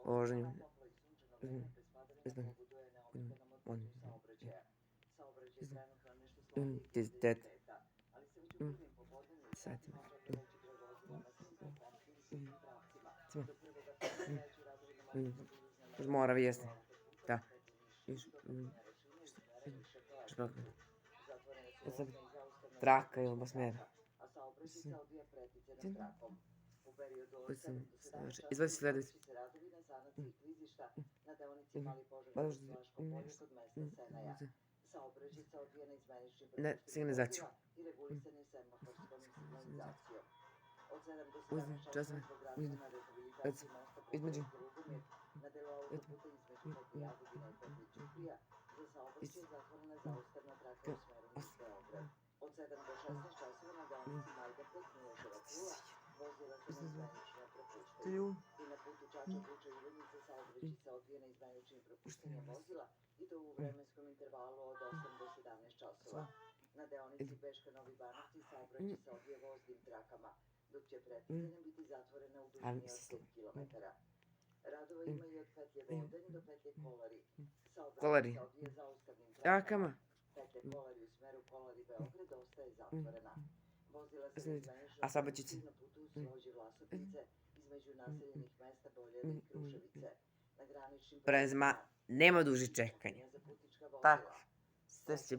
vožnju, intenzitet, satima, mora vijesti, da, traka ili smjera. Izvadi sljedeći. Ne, signalizaciju. Uzmi, časme, uzmi, između. Na deonici Beška Novi Banovci saobraćaj se odvija voznim trakama, dok će predviđene biti zatvorene u dužini od 5 km. Radova ima i od petlje Vodanj do petlje Kolari. Saobraćaj se odvija zaustavnim trakama. Petlje Kolari u smeru Kolari-Beograd ostaje zatvorena. Vozila se nezvanično na putu u Svođi Vlasotice između naseljenih mesta Boljare i Kruševice. Na graničnim prelazima nema duže čekanja. Tako, sve se